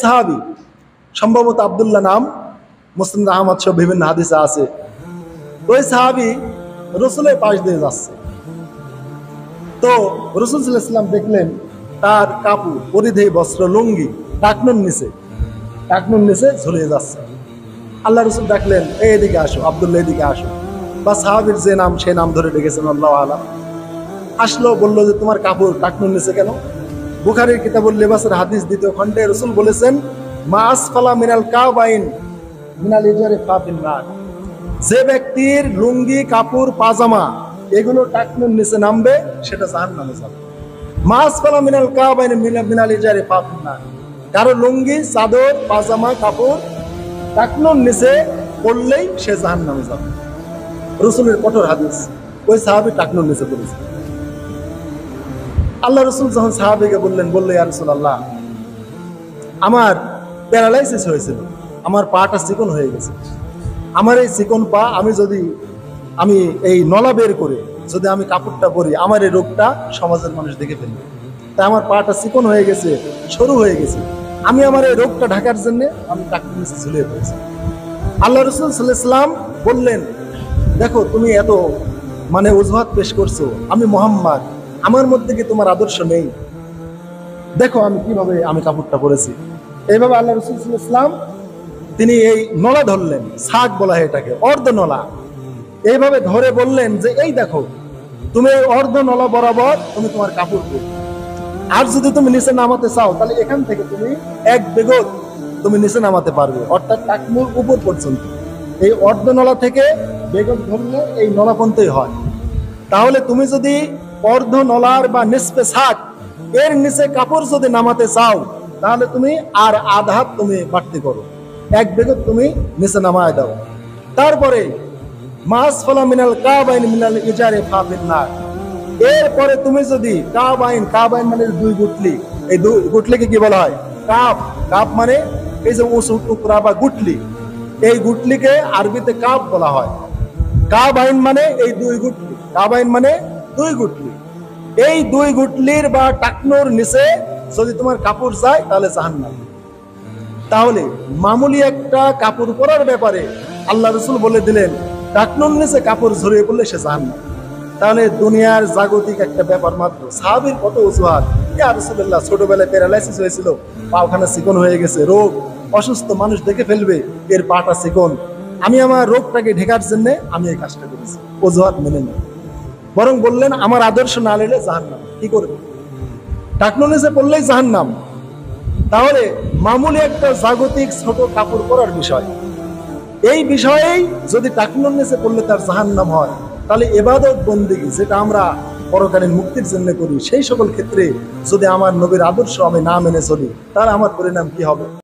সাহাবী, সম্ভবত আব্দুল্লাহ নাম, মুসলিম আহমদ সব বিভিন্ন হাদিসে আছে। ওই সাহাবী রসুলের পাশ দিয়ে যাচ্ছে, তো রসুল সাল্লাল্লাহু আলাইহি ওয়াসাল্লাম দেখলেন তার কাপড়, পরিধেয় বস্ত্র, লুঙ্গি টাকনুর নিচে ঝুলিয়ে যাচ্ছে। আল্লাহ রসুল ডাকলেন, এদিকে আসো আব্দুল্লাহ, এদিকে আসো। বা সাহাবীর যে নাম সে নাম ধরে ডেকেছেন, আল্লাহু আলাম। আসলো, বললো যে তোমার কাপড় টাকনুর নিচে কেন? বুখারীর কিতাবুল লিবাসের হাদিস 2 খণ্ডে রসুল বলেছেন, মা আসফালা মিনাল কাবাইন মিনাল ইজারি ফাফিন নার। যে ব্যক্তির লুঙ্গি, কাপড়, পাজামা এগুলো টাকনুর নিচে নামবে সেটা জাহান্নামে যাবে। মা আসফালা মিনাল কাবাইন মিনাল ইজারি ফাফিন নার। কারো লুঙ্গি, চাদর, পাজামা, কাপড় টাকনুর নিচে পড়লেই সে জাহান্নামে যাবে। রসুলের কঠোর হাদিস। ওই সাহাবী টাকনুর নিচে পড়েছে। আল্লাহ রসুল যখন সাহাবীকে বললেন, ইয়া রাসূলুল্লাহ, আমার প্যারালাইসিস হয়েছিল, আমার পাটা চিকন হয়ে গেছে। আমার এই চিকন পা আমি এই নলা বের করে যদি আমি কাপড়টা পরি, আমার এই রোগটা সমাজের মানুষ দেখে ফেলবে। তাই আমার পাটা চিকন হয়ে গেছে, সরু হয়ে গেছে। আমি আমার এই রোগটা ঢাকার জন্য আমি টাকনুর নিচে ঝুলিয়ে পড়েছি। আল্লাহ রসুল সাল্লাল্লাহু আলাইহি ওয়াসাল্লাম বললেন, দেখো তুমি এত অজুহাত পেশ করছো, আমি মুহাম্মদ, আমার মধ্যে কি তোমার আদর্শ নেই? দেখো আমি কিভাবে কাপড়টা পরেছি। এইভাবে আল্লাহ রাসূল সাল্লাল্লাহু আলাইহি ওয়াসাল্লাম তিনি এই নলা ধরলেন, সাক বলা হয় এটাকে, অর্ধ নলা। এইভাবে ধরে বললেন যে এই দেখো, তুমি এই অর্ধ নলা বরাবর তুমি তোমার কাপড় পরো। আর যদি তুমি নিচে নামাতে চাও তাহলে এখান থেকে তুমি 1 বিগত তুমি নিচে নামাতে পারবে, অর্থাৎ টাকনুর উপর পর্যন্ত। এই অর্ধ নলা থেকে বেগত ধরলে এই নলা পর্যন্তই হয়। তাহলে তুমি যদি অর্ধ নলার বা নিসফে সাক এর নিচে কাপড় যদি নামাতে চাও তাহলে তুমি আর আধা তুমি বাড়তি করো, 1 বিগত তুমি নিচে নামায় দাও। তারপরে মাসফালা মিনাল কাবাইন মিনাল ইজারি ফাফিন নার। এরপরে তুমি যদি কাবাইন মানে 2 গুটলি, এই 2 গুটলিকে কি বলা হয়? কাপ মানে এই যে উঁচু টুকরা বা গুটলি, এই গুটলিকে আরবিতে কাপ বলা হয়। কাবাইন মানে এই 2 গুটলি, কাবাইন মানে 2 গুটলি। এই 2 গুটলির বা টাকনুর নিচে যদি তোমার কাপড় যায় তাহলে জাহান্নাম। তাহলে মামুলি একটা কাপড় পরার ব্যাপারে আল্লাহ রাসূল বলে দিলেন, টাকনুর নিচে কাপড় ঝরিয়ে পড়লে সে জাহান্নাম। তাহলে দুনিয়ার জাগতিক একটা ব্যাপার মাত্র। সাহাবীর কত অজুহাত, ইয়া রাসূলুল্লাহ ছোটবেলায় প্যারালাইসিস হয়েছিল, পাওখানা চিকন হয়ে গেছে, রোগ, অসুস্থ, মানুষ দেখে ফেলবে এর পাটা চিকন, আমি আমার রোগটাকে ঢেকার জন্য আমি এই কাজটা করেছি। অজুহাত মেনে নেই, বরং বললেন আমার আদর্শ না নিলে জাহান্নাম। কি করবে? টাকনুর নিচে পড়লেই জাহান্নাম। তাহলে মামুলি একটা জাগতিক ছোট কাপড় পরার বিষয়, এই বিষয়েই যদি টাকনুর নিচে পড়লে তার জাহান্নাম হয়, তাহলে ইবাদত বন্দেগী যেটা আমরা পরকালীন মুক্তির জন্য করি, সেই সকল ক্ষেত্রে যদি আমার নবীর আদর্শ আমি না মেনে চলি তাহলে আমার পরিণাম কি হবে?